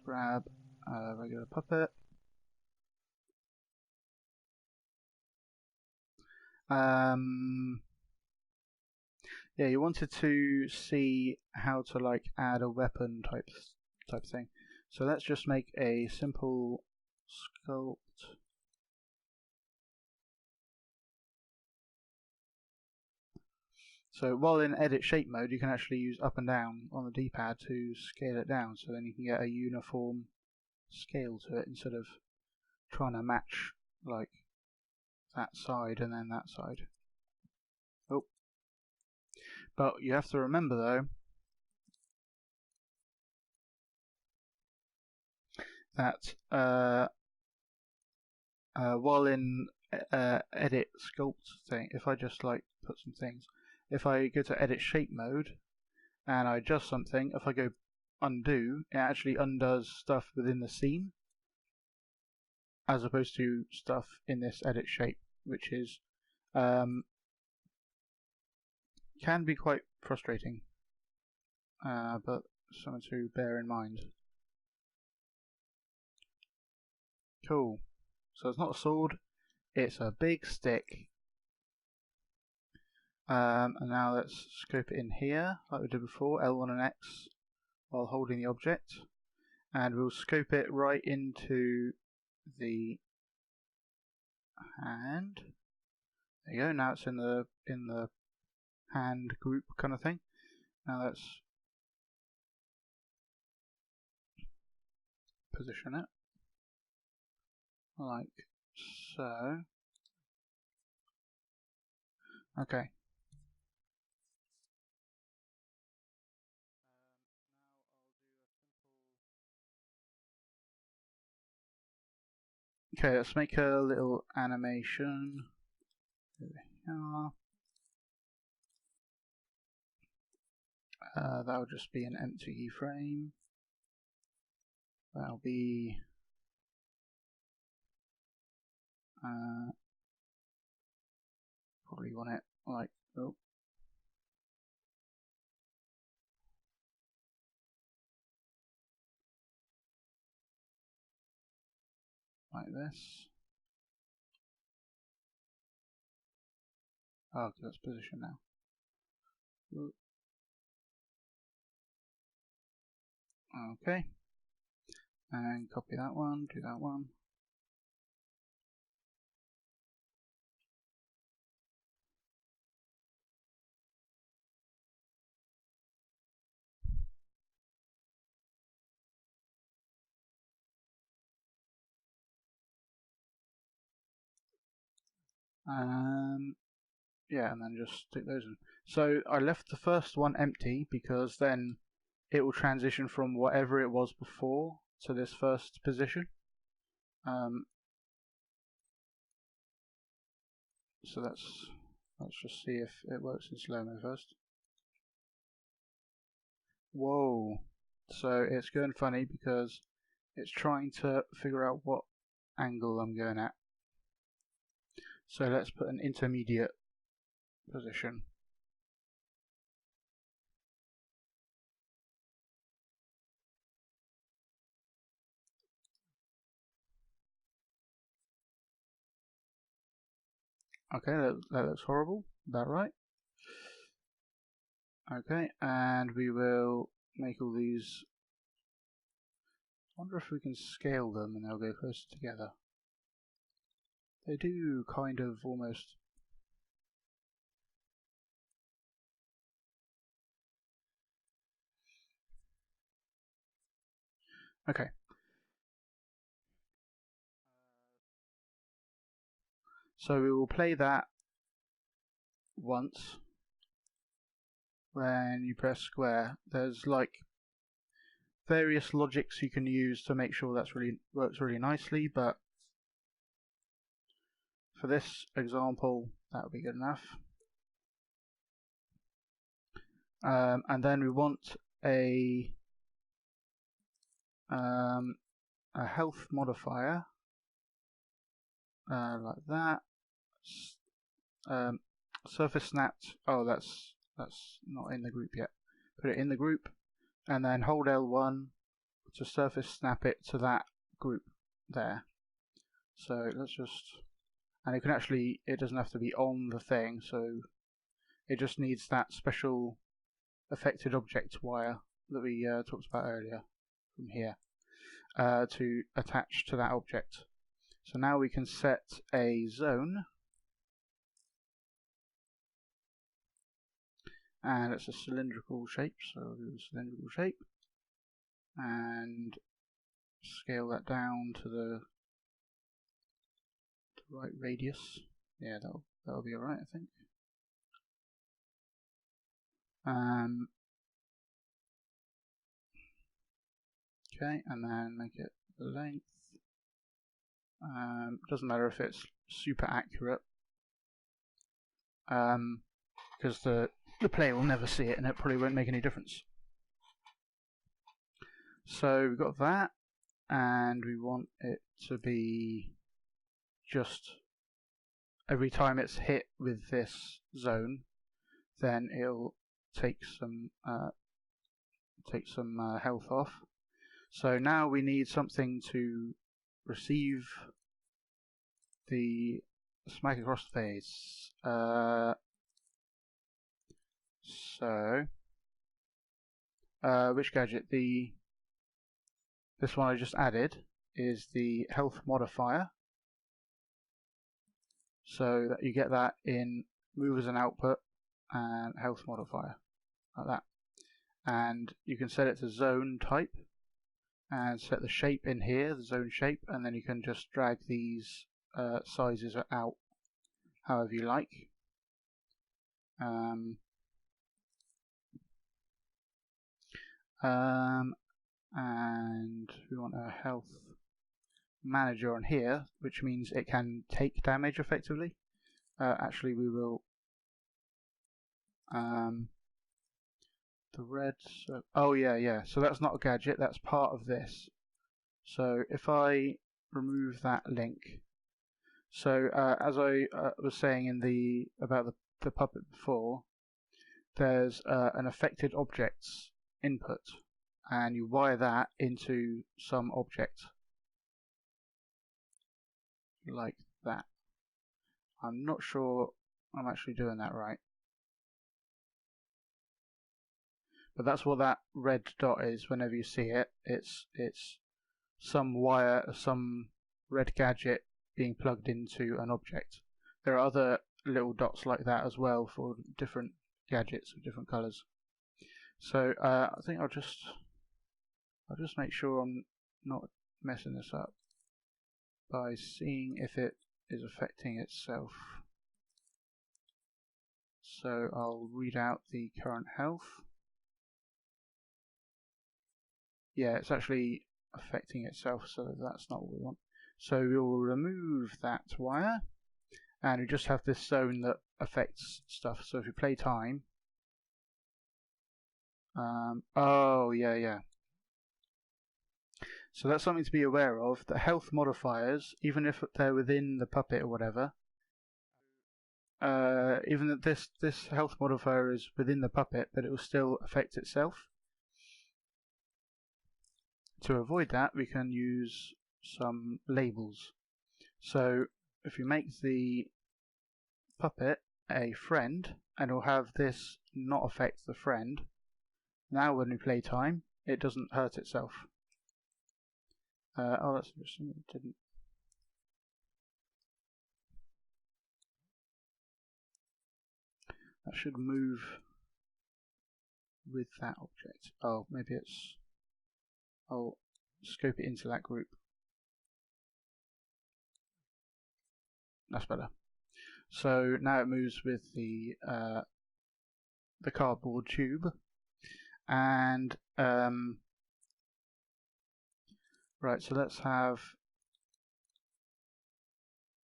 grab a regular puppet. Yeah, you wanted to see how to like add a weapon type thing. So let's just make a simple sculpt. So while in edit shape mode, you can actually use up and down on the D-pad to scale it down, so then you can get a uniform scale to it instead of trying to match like that side and then that side. Oh, but you have to remember though that while in edit sculpt thing, if I just like put some things, if I go to edit shape mode and I adjust something, if I go undo, it actually undoes stuff within the scene as opposed to stuff in this edit shape, which is can be quite frustrating, but something to bear in mind. Cool. So it's not a sword, it's a big stick. And now let's scope it in here, like we did before, L1 and X, while holding the object. And we'll scope it right into the hand. There you go, now it's in the hand group kind of thing. Now let's position it like so. Okay. Okay, let's make a little animation. There we are. That'll just be an empty frame. That'll be probably want it like like this. Oh, okay, that's position now. Okay, and copy that one, do that one. Yeah, and then just stick those in. So I left the first one empty because then it will transition from whatever it was before to this first position. So let's just see if it works in slow-mo first. Whoa! So it's going funny because it's trying to figure out what angle I'm going at. So let's put an intermediate position. Okay, that looks horrible. Is that right? Okay, and we will make all these. I wonder if we can scale them and they'll go closer together. They do kind of almost. Okay. So we will play that once. When you press square, there's like various logics you can use to make sure that's works really nicely, but for this example that would be good enough. And then we want a health modifier like that. Surface snapped. Oh, that's not in the group yet. Put it in the group, and then hold L1 to surface snap it to that group there. So let's just, and it can actually, it doesn't have to be on the thing, so it just needs that special affected object wire that we talked about earlier from here to attach to that object. So now we can set a zone, and it's a cylindrical shape, so we'll do a cylindrical shape and scale that down to the right radius. Yeah, that'll be alright, I think. Okay, and then make it the length. Doesn't matter if it's super accurate, because the player will never see it and it probably won't make any difference. So we've got that, and we want it to be just every time it's hit with this zone, then it'll take some health off. So now we need something to receive the smack across the face. Which gadget? This one I just added is the health modifier. So that you get that in move as an output and health modifier, like that. And you can set it to zone type and set the shape in here, the zone shape, and then you can just drag these sizes out however you like. And we want a health manager on here, which means it can take damage effectively. Actually, we will the red. Oh yeah. So that's not a gadget. That's part of this. So if I remove that link, so as I was saying in about the puppet before, there's an affected objects input, and you wire that into some object like that. I'm not sure I'm actually doing that right, but that's what that red dot is. Whenever you see it, it's some wire, some red gadget being plugged into an object. There are other little dots like that as well for different gadgets of different colours. So I think I'll just make sure I'm not messing this up by seeing if it is affecting itself. So I'll read out the current health. Yeah, it's actually affecting itself, so that's not what we want. So we'll remove that wire, and we just have this zone that affects stuff. So if you play time, oh yeah. So that's something to be aware of. The health modifiers, even if they're within the puppet or whatever, even that this health modifier is within the puppet, but it will still affect itself. To avoid that, we can use some labels. So if you make the puppet a friend, and it'll have this not affect the friend, now when we play time, it doesn't hurt itself. Oh, that's interesting. It didn't. That should move with that object. Oh, maybe it's. I'll scope it into that group. That's better. So now it moves with the cardboard tube, and right. So let's have.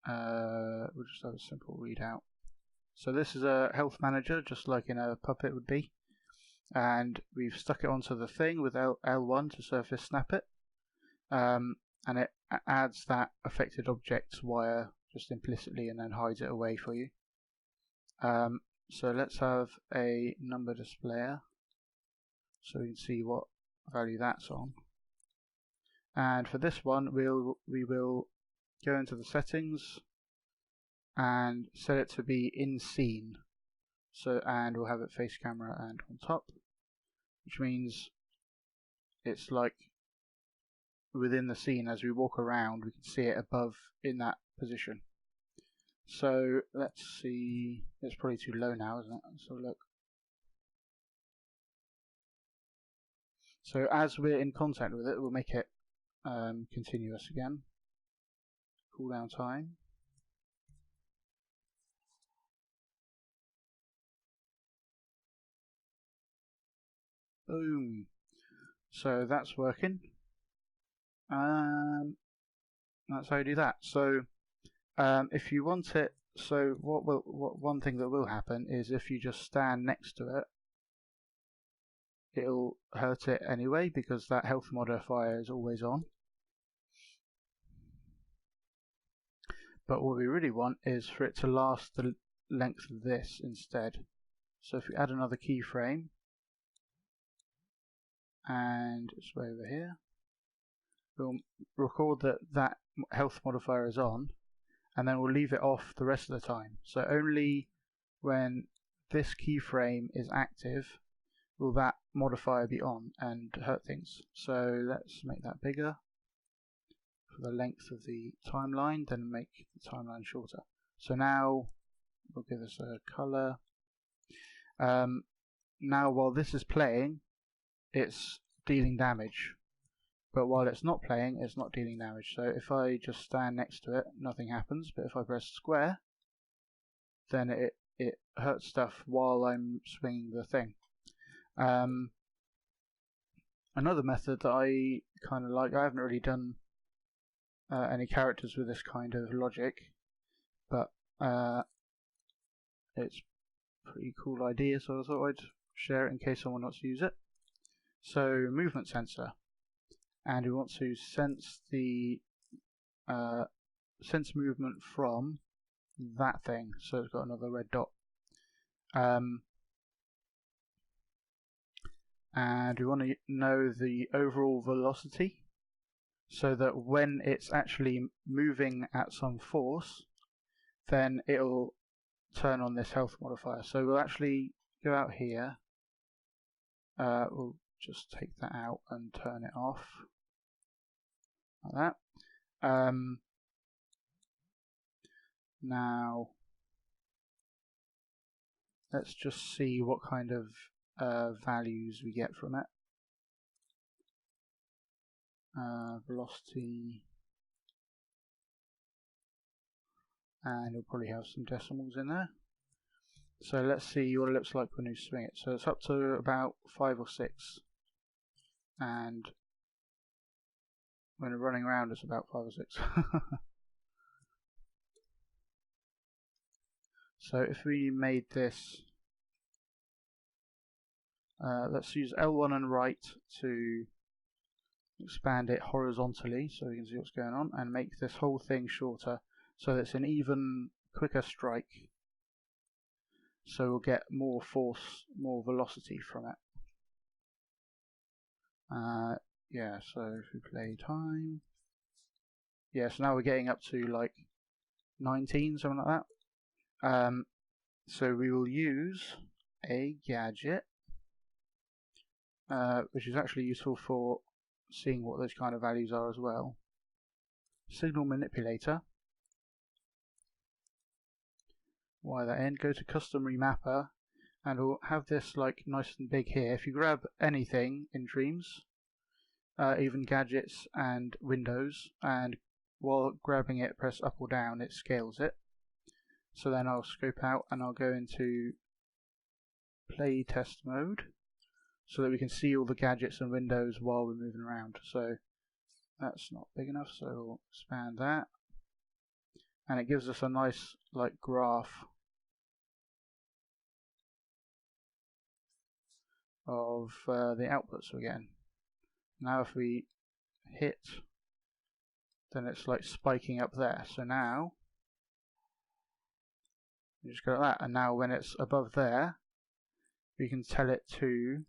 We'll just have a simple readout. So this is a health manager, just like in a puppet would be, and we've stuck it onto the thing with L1 to surface snap it, and it adds that affected objects wire just implicitly and then hides it away for you. So let's have a number displayer so we can see what value that's on. And for this one, we will go into the settings and set it to be in scene. So, and we'll have it face camera and on top, which means it's like within the scene. As we walk around, we can see it above in that position. So let's see, it's probably too low now, isn't it? So look. So as we're in contact with it, we'll make it continuous again. Cooldown time. Boom. So that's working. That's how you do that. So if you want it, so one thing that will happen is if you just stand next to it, it'll hurt it anyway because that health modifier is always on. But what we really want is for it to last the length of this instead. So if we add another keyframe, and it's way over here, we'll record that that health modifier is on, and then we'll leave it off the rest of the time. So only when this keyframe is active will that modifier be on and hurt things. So let's make that bigger for the length of the timeline, then make the timeline shorter. So now we'll give this a color. Now while this is playing, it's dealing damage, but while it's not playing, it's not dealing damage. So if I just stand next to it, nothing happens, but if I press square, then it hurts stuff while I'm swinging the thing. Another method that I kind of like, I haven't really done any characters with this kind of logic, but it's a pretty cool idea, so I thought I'd share it in case someone wants to use it. So movement sensor, and we want to sense the sense movement from that thing. So it's got another red dot, and we want to know the overall velocity, so that when it's actually moving at some force, then it'll turn on this health modifier. So we'll actually go out here. We'll just take that out and turn it off like that. Now let's just see what kind of values we get from it. Velocity, and we'll probably have some decimals in there. So let's see what it looks like when you swing it. So it's up to about 5 or 6, and when we're running around it's about 5 or 6. So if we made this, let's use L1 and right to expand it horizontally so we can see what's going on, and make this whole thing shorter so that it's an even quicker strike, so we'll get more force, more velocity from it. Yeah, so if we play time, yeah, so now we're getting up to like 19, something like that. So we will use a gadget, which is actually useful for seeing what those kind of values are as well. Signal manipulator. Wire that in, go to custom remapper, and we'll have this like nice and big here. If you grab anything in Dreams, even gadgets and windows, and while grabbing it press up or down, it scales it. So then I'll scope out and I'll go into play test mode so that we can see all the gadgets and windows while we're moving around. So that's not big enough, so we'll expand that, and it gives us a nice like graph of the outputs we're getting. Now if we hit, then it's like spiking up there. So now you just go like that, and now when it's above there, we can tell it to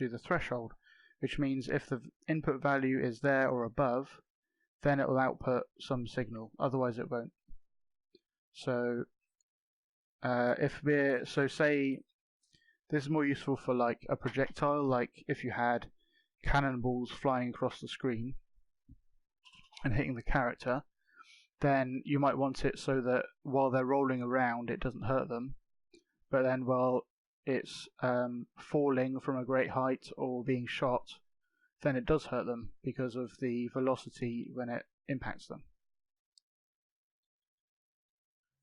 the threshold. which means if the input value is there or above, then it will output some signal, otherwise it won't. So say this is more useful for like a projectile, like if you had cannonballs flying across the screen and hitting the character, then you might want it so that while they're rolling around it doesn't hurt them, but then while it's falling from a great height or being shot, then it does hurt them because of the velocity when it impacts them.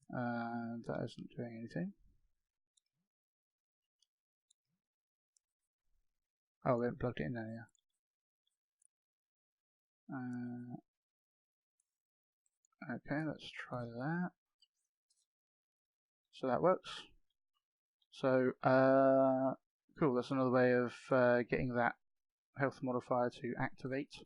And that isn't doing anything. Oh, we haven't plugged it in there yet. Okay, let's try that. So that works. So, cool, that's another way of getting that health modifier to activate.